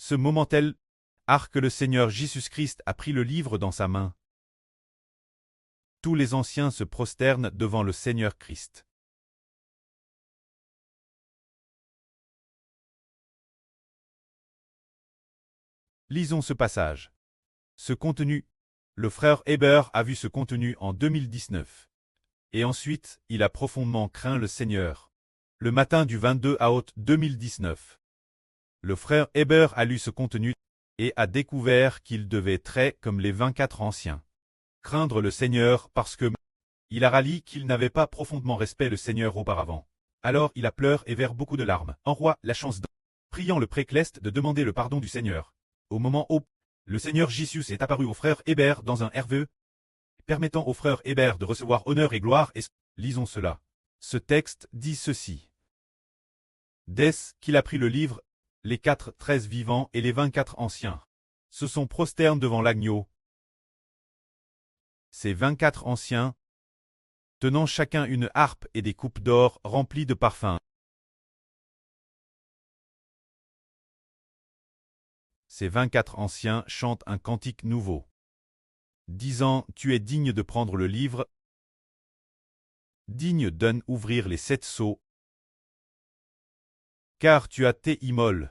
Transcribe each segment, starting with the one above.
Ce moment tel, que le Seigneur Jésus-Christ a pris le livre dans sa main. Tous les anciens se prosternent devant le Seigneur Christ. Lisons ce passage. Ce contenu, le frère Heber a vu ce contenu en 2019. Et ensuite, il a profondément craint le Seigneur. Le matin du 22 août 2019. Le frère Heber a lu ce contenu et a découvert qu'il devait très comme les 24 anciens. Craindre le Seigneur parce que il a rallié qu'il n'avait pas profondément respect le Seigneur auparavant. Alors il a pleuré et vers beaucoup de larmes. En roi, la chance priant le précleste de demander le pardon du Seigneur. Au moment où le Seigneur Jésus est apparu au frère Heber dans un herveux, permettant au frère Heber de recevoir honneur et gloire et lisons cela. Ce texte dit ceci. Dès qu'il a pris le livre, les 13 vivants et les 24 anciens se sont prosternés devant l'agneau. Ces 24 anciens, tenant chacun une harpe et des coupes d'or remplies de parfums. Ces 24 anciens chantent un cantique nouveau, disant « Tu es digne de prendre le livre, digne d'en ouvrir les 7 sceaux, car tu as été immolé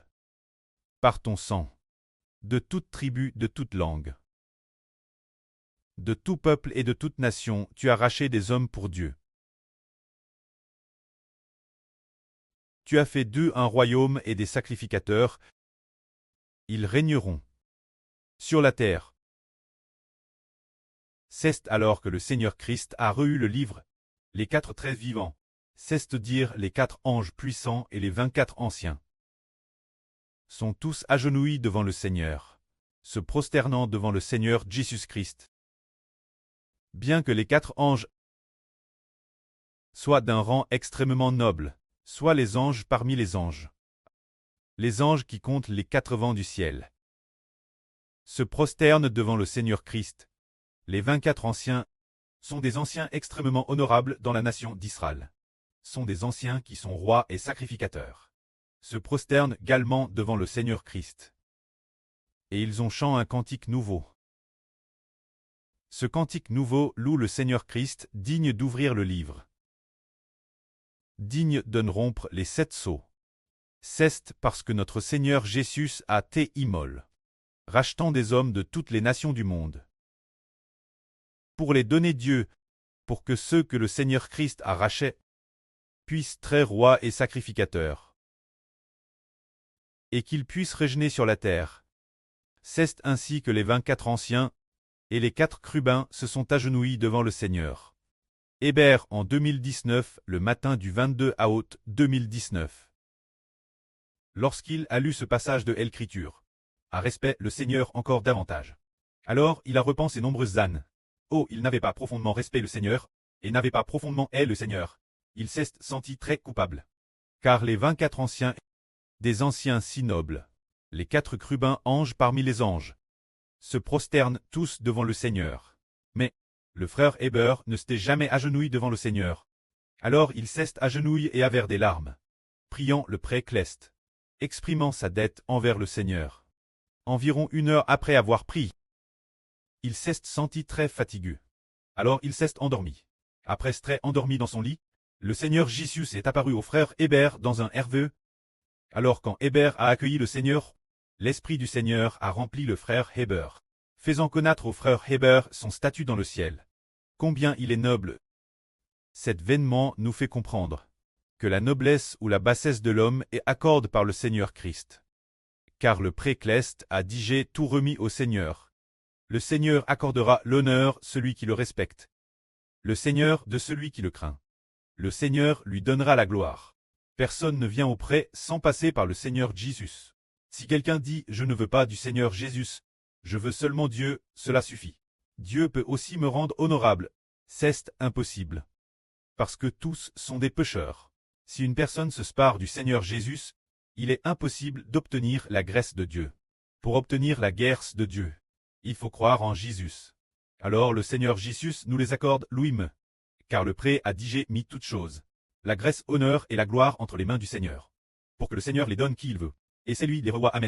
par ton sang, de toute tribu, de toute langue. De tout peuple et de toute nation, tu as racheté des hommes pour Dieu. Tu as fait d'eux un royaume et des sacrificateurs. Ils régneront sur la terre. C'est alors que le Seigneur Christ a reçu le livre, les 13 vivants, c'est-à-dire les 4 anges puissants et les 24 anciens, sont tous agenouillés devant le Seigneur, se prosternant devant le Seigneur Jésus-Christ. Bien que les 4 anges soient d'un rang extrêmement noble, soit les anges parmi les anges qui comptent les 4 vents du ciel, se prosternent devant le Seigneur Christ. Les 24 anciens sont des anciens extrêmement honorables dans la nation d'Israël, sont des anciens qui sont rois et sacrificateurs, se prosternent également devant le Seigneur Christ. Et ils ont chanté un cantique nouveau. Ce cantique nouveau loue le Seigneur Christ, digne d'ouvrir le livre, digne de rompre les 7 sceaux. C'est parce que notre Seigneur Jésus a été immolé, rachetant des hommes de toutes les nations du monde, pour les donner Dieu, pour que ceux que le Seigneur Christ a rachetés puissent être rois et sacrificateurs, et qu'ils puissent régner sur la terre. C'est ainsi que les 24 anciens et les 4 chérubins se sont agenouillés devant le Seigneur. Heber en 2019, le matin du 22 août 2019. Lorsqu'il a lu ce passage de l'Écriture, a respect le Seigneur encore davantage. Alors il a repensé nombreuses ânes. Oh, il n'avait pas profondément respect le Seigneur, et n'avait pas profondément aimé le Seigneur. Il s'est senti très coupable. Car les 24 anciens, des anciens si nobles, les 4 chérubins anges parmi les anges, se prosternent tous devant le Seigneur. Mais le frère Heber ne s'était jamais agenouillé devant le Seigneur. Alors il s'est agenouillé et avait des larmes, priant le précleste, exprimant sa dette envers le Seigneur. Environ 1 heure après avoir prié, il s'est senti très fatigué. Alors il s'est endormi. Après s'être endormi dans son lit, le Seigneur Jésus est apparu au frère Heber dans un herveux. Alors quand Heber a accueilli le Seigneur, l'Esprit du Seigneur a rempli le frère Heber, faisant connaître au frère Heber son statut dans le ciel. Combien il est noble. Cet événement nous fait comprendre que la noblesse ou la bassesse de l'homme est accordée par le Seigneur Christ. Car le précleste a dit j'ai tout remis au Seigneur. Le Seigneur accordera l'honneur celui qui le respecte, le Seigneur de celui qui le craint. Le Seigneur lui donnera la gloire. Personne ne vient auprès sans passer par le Seigneur Jésus. Si quelqu'un dit « Je ne veux pas du Seigneur Jésus, je veux seulement Dieu », cela suffit. Dieu peut aussi me rendre honorable. C'est impossible. Parce que tous sont des pécheurs. Si une personne se sépare du Seigneur Jésus, il est impossible d'obtenir la grâce de Dieu. Pour obtenir la grâce de Dieu, il faut croire en Jésus. Alors le Seigneur Jésus nous les accorde lui-même. Car le prêtre a dit j'ai mis toutes choses, la grâce, honneur et la gloire entre les mains du Seigneur, pour que le Seigneur les donne qui il veut. Et c'est lui les rois. Amen.